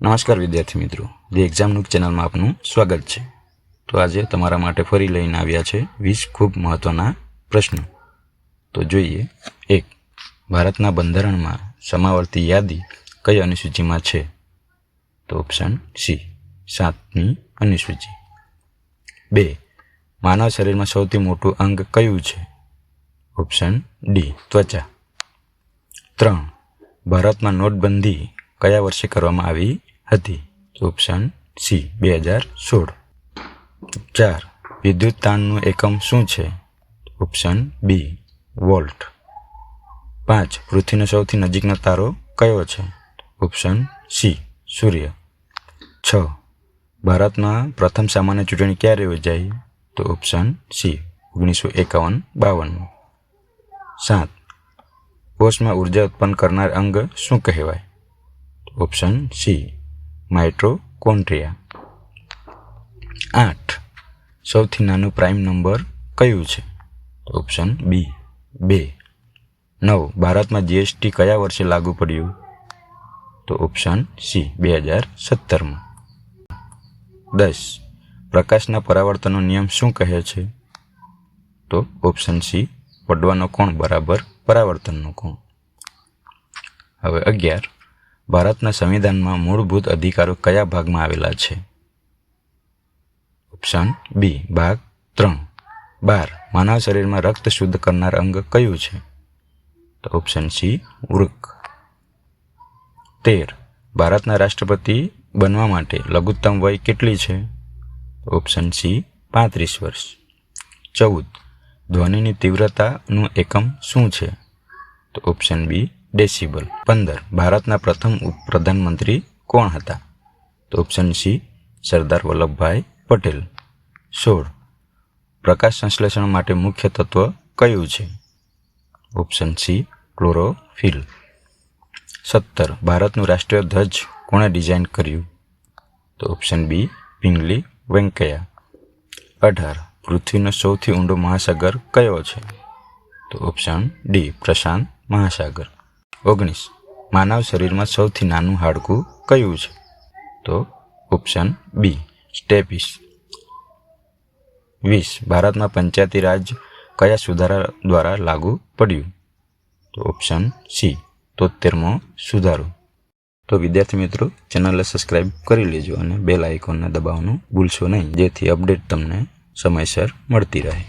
નમસ્કાર વિદ્યાર્થી મિત્રો, ધી એક્ઝામનુક ચેનલમાં આપનું સ્વાગત છે। તો આજે તમારા માટે ફરી લઈને આવ્યા છે 20 ખૂબ મહત્વના પ્રશ્નો। તો જોઈએ। 1. ભારતના બંધારણમાં સમાવર્તી યાદી કઈ અનુસૂચિમાં છે? તો ઓપ્શન સી 7મી અનુસૂચિ। 2. માનવ શરીરમાં સૌથી મોટું અંગ કયું છે? ઓપ્શન ડી ત્વચા। 3. ભારતમાં નોટબંધી કયા વર્ષે કરવામાં આવી હતી? તો ઓપ્શન સી 2016। 4. વિદ્યુત તાણનું એકમ શું છે? ઓપ્શન બી વોલ્ટ। 5. પૃથ્વીનો સૌથી નજીકનો તારો કયો છે? ઓપ્શન સી સૂર્ય। 6. ભારતમાં પ્રથમ સામાન્ય ચૂંટણી ક્યારે યોજાઈ? તો ઓપ્શન સી 1951-52। 7. કોષમાં ઉર્જા ઉત્પન્ન કરનાર અંગ શું કહેવાય? Option C mitochondria. 8. સૌથી નાનું પ્રાઇમ નંબર કયું છે? Option B 2। 9. ભારતમાં જીએસટી કયા વર્ષે લાગુ પડ્યું? તો ઓપ્શન સી 2017માં। 10. પ્રકાશના પરાવર્તનનો નિયમ શું કહે છે? તો ઓપ્શન સી પડવાનો કોણ બરાબર પરાવર્તનનો કોણ। હવે 11. ભારતના સંવિધાનમાં મૂળભૂત અધિકારો કયા ભાગમાં આવેલા છે? ઓપ્શન બી ભાગ 3। 12. માનવ શરીરમાં રક્ત શુદ્ધ કરનાર અંગ કયું છે? તો ઓપ્શન સી વૃક્ક। 13. ભારતના રાષ્ટ્રપતિ બનવા માટે લઘુત્તમ વય કેટલી છે? ઓપ્શન સી 35 વર્ષ। 14. ધ્વનિની તીવ્રતાનું એકમ શું છે? તો ઓપ્શન બી ડેસિબલ। 15. ભારતના પ્રથમ પ્રધાનમંત્રી કોણ હતા? તો ઓપ્શન સી સરદાર વલ્લભભાઈ પટેલ। 16. પ્રકાશ સંશ્લેષણ માટે મુખ્ય તત્વ કયું છે? Option C chlorophyll. 17. ભારતનું રાષ્ટ્રીય ધ્વજ કોણે ડિઝાઇન કર્યું? તો ઓપ્શન બી પિંગલી વેંકૈયા। 18. પૃથ્વીનો સૌથી ઊંડો મહાસાગર કયો છે? તો ઓપ્શન ડી પ્રશાંત મહાસાગર। 19. માનવ શરીરમાં સૌથી નાનું હાડકું કયું છે? તો ઓપ્શન બી સ્ટેપિસ। 20. ભારતમાં પંચાયતી રાજ કયા સુધારા દ્વારા લાગુ પડ્યું? તો ઓપ્શન સી 73મો સુધારો। તો વિદ્યાર્થી મિત્રો, ચેનલને સબસ્ક્રાઈબ કરી લેજો અને બેલ આઇકોનને દબાવવાનું ભૂલશો નહીં, જેથી અપડેટ તમને સમયસર મળતી રહે।